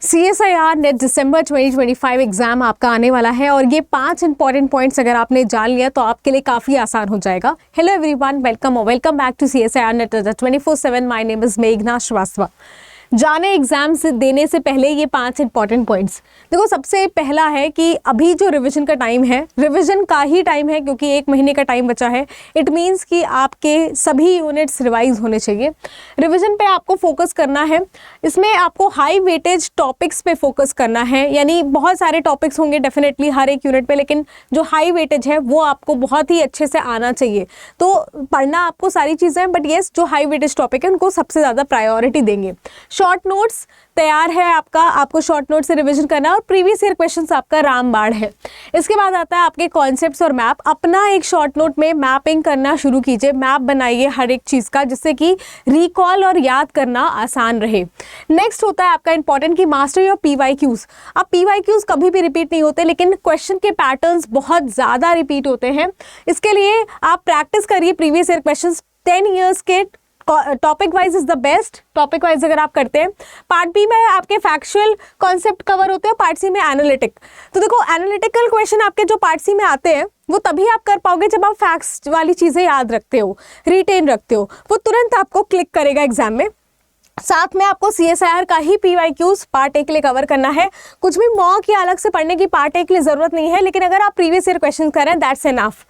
CSIR net दिसंबर 2025 exam आपका आने वाला है और ये 5 इंपॉर्टेंट पॉइंट्स अगर आपने जान लिया तो आपके लिए काफ़ी आसान हो जाएगा। Hello everyone, welcome back to CSIR net 24/7। My name is मेघना श्रीवास्तव। जाने एग्जाम से देने से पहले ये 5 इंपॉर्टेंट पॉइंट्स। देखो, सबसे पहला है कि अभी जो रिवीजन का टाइम है, रिवीजन का ही टाइम है क्योंकि 1 महीने का टाइम बचा है। इट मीन्स कि आपके सभी यूनिट्स रिवाइज होने चाहिए। रिवीजन पे आपको फोकस करना है। इसमें आपको हाई वेटेज टॉपिक्स पे फोकस करना है, यानी बहुत सारे टॉपिक्स होंगे डेफिनेटली हर एक यूनिट पे, लेकिन जो हाई वेटेज है वो आपको बहुत ही अच्छे से आना चाहिए। तो पढ़ना आपको सारी चीज़ें, बट येस जो हाई वेटेज टॉपिक है उनको सबसे ज़्यादा प्रायोरिटी देंगे। शॉर्ट नोट्स तैयार है आपका, आपको शॉर्ट नोट से रिवीजन करना है और प्रीवियस ईयर क्वेश्चंस आपका रामबाण है। इसके बाद आता है आपके कॉन्सेप्ट्स और मैप। अपना एक शॉर्ट नोट में मैपिंग करना शुरू कीजिए, मैप बनाइए हर एक चीज़ का, जिससे कि रिकॉल और याद करना आसान रहे। नेक्स्ट होता है आपका इंपॉर्टेंट कि मास्टरी ऑफ PYQs। अब PYQs कभी भी रिपीट नहीं होते, लेकिन क्वेश्चन के पैटर्न्स बहुत ज़्यादा रिपीट होते हैं। इसके लिए आप प्रैक्टिस करिए प्रीवियस ईयर क्वेश्चन। 10 ईयर्स के topic wise is the best. Topic wise अगर आप करते हैं, पार्ट बी में आपके फैक्चुअल कॉन्सेप्ट कवर होते हैं, पार्ट सी में एनालिटिक। तो देखो, एनालिटिकल क्वेश्चन आपके जो पार्ट सी में आते हैं वो तभी आप कर पाओगे जब आप फैक्ट्स वाली चीज़ें याद रखते हो, रिटेन रखते हो, वो तुरंत आपको क्लिक करेगा एग्जाम में। साथ में आपको CSIR का ही PYQs पार्ट 1 के लिए कवर करना है। कुछ भी मॉक या अलग से पढ़ने की पार्ट 1 के लिए ज़रूरत नहीं है, लेकिन अगर आप प्रीवियस ईयर क्वेश्चन करें दैट्स इनफ।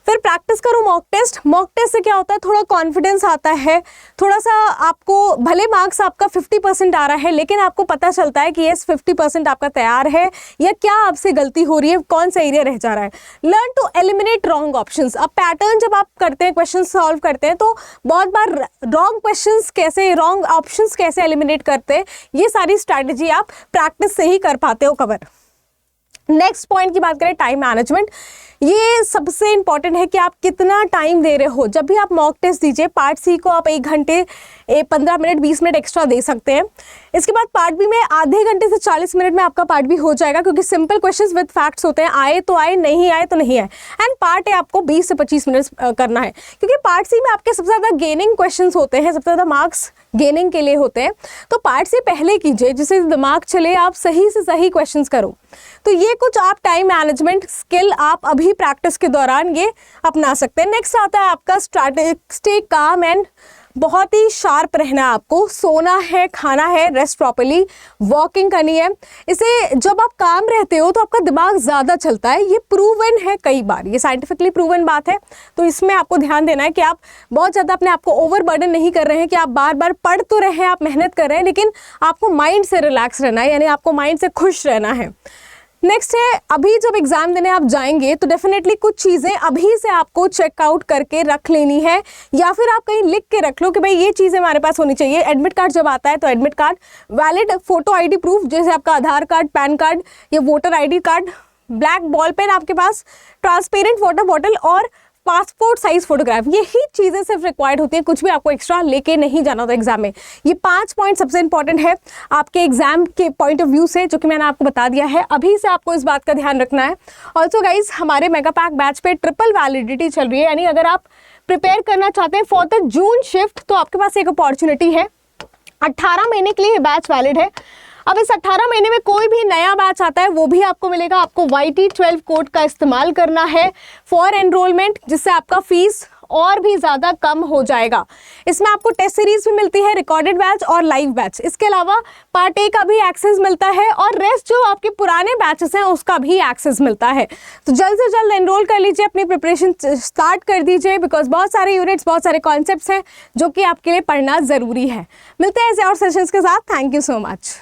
फिर प्रैक्टिस करो मॉक टेस्ट। मॉक टेस्ट से क्या होता है, थोड़ा कॉन्फिडेंस आता है, थोड़ा सा आपको, भले मार्क्स आपका 50% आ रहा है, लेकिन आपको पता चलता है कि यस 50% आपका तैयार है या क्या आपसे गलती हो रही है, कौन सा एरिया रह जा रहा है। Learn to eliminate wrong options. अब पैटर्न जब आप करते हैं, क्वेश्चन सॉल्व करते हैं, तो बहुत बार रॉन्ग क्वेश्चंस कैसे, रॉन्ग ऑप्शंस कैसे एलिमिनेट करते हैं, ये सारी स्ट्रैटेजी आप प्रैक्टिस से ही कर पाते हो कवर। नेक्स्ट पॉइंट की बात करें, टाइम मैनेजमेंट। ये सबसे इंपॉर्टेंट है कि आप कितना टाइम दे रहे हो। जब भी आप मॉक टेस्ट दीजिए, पार्ट सी को आप 1 घंटे 15 मिनट 20 मिनट एक्स्ट्रा दे सकते हैं। इसके बाद पार्ट बी में आधे घंटे से 40 मिनट में आपका पार्ट बी हो जाएगा, क्योंकि सिंपल क्वेश्चंस विद फैक्ट्स होते हैं, आए तो आए, नहीं आए तो नहीं आए। एंड पार्ट ए आपको 20 से 25 मिनट करना है, क्योंकि पार्ट सी में आपके सबसे ज़्यादा गेनिंग क्वेश्चंस होते हैं, सबसे ज़्यादा मार्क्स गेनिंग के लिए होते हैं। तो पार्ट सी पहले कीजिए, जिससे दिमाग चले, आप सही से सही क्वेश्चंस करो। तो ये कुछ आप टाइम मैनेजमेंट स्किल आप अभी प्रैक्टिस के दौरान ये अपना सकते हैं। नेक्स्ट आता है आपका स्ट्रैटेजी, स्टे काम एंड बहुत ही शार्प रहना है आपको। सोना है, खाना है, रेस्ट प्रॉपर्ली, वॉकिंग करनी है। इसे जब आप काम रहते हो तो आपका दिमाग ज़्यादा चलता है, ये प्रूवन है कई बार, ये साइंटिफिकली प्रूवन बात है। तो इसमें आपको ध्यान देना है कि आप बहुत ज़्यादा अपने आप को ओवर बर्डन नहीं कर रहे हैं, कि आप बार बार पढ़ तो रहे हैं, आप मेहनत कर रहे हैं, लेकिन आपको माइंड से रिलैक्स रहना है, यानी आपको माइंड से खुश रहना है। नेक्स्ट है, अभी जब एग्जाम देने आप जाएंगे तो डेफिनेटली कुछ चीज़ें अभी से आपको चेकआउट करके रख लेनी है, या फिर आप कहीं लिख के रख लो कि भाई ये चीज़ें हमारे पास होनी चाहिए। एडमिट कार्ड जब आता है तो admit card, valid photo ID proof, जैसे आपका आधार कार्ड, पैन कार्ड या voter ID card, black ball pen आपके पास, ट्रांसपेरेंट वाटर बॉटल और पासपोर्ट साइज फोटोग्राफ। यही चीज़ें सिर्फ रिक्वायर्ड होती है, कुछ भी आपको एक्स्ट्रा लेके नहीं जाना होता एग्जाम में। ये 5 पॉइंट सबसे इंपॉर्टेंट है आपके एग्जाम के पॉइंट ऑफ व्यू से, जो कि मैंने आपको बता दिया है। अभी से आपको इस बात का ध्यान रखना है। ऑल्सो गाइज, हमारे मेगा पैक बैच पे ट्रिपल वैलिडिटी चल रही है, यानी अगर आप प्रिपेयर करना चाहते हैं फॉर द जून शिफ्ट तो आपके पास एक अपॉर्चुनिटी है। 18 महीने के लिए बैच वैलिड है। अब इस 18 महीने में कोई भी नया बैच आता है वो भी आपको मिलेगा। आपको YT12 कोड का इस्तेमाल करना है फॉर एनरोलमेंट, जिससे आपका फीस और भी ज़्यादा कम हो जाएगा। इसमें आपको टेस्ट सीरीज भी मिलती है, रिकॉर्डेड बैच और लाइव बैच। इसके अलावा पार्ट ए का भी एक्सेस मिलता है और रेस्ट जो आपके पुराने बैचेस हैं उसका भी एक्सेस मिलता है। तो जल्द से जल्द एनरोल कर लीजिए, अपनी प्रिपरेशन स्टार्ट कर दीजिए, बिकॉज बहुत सारे यूनिट्स, बहुत सारे कॉन्सेप्ट्स हैं जो कि आपके लिए पढ़ना ज़रूरी है। मिलते हैं ऐसे और सेशंस के साथ। Thank you so much.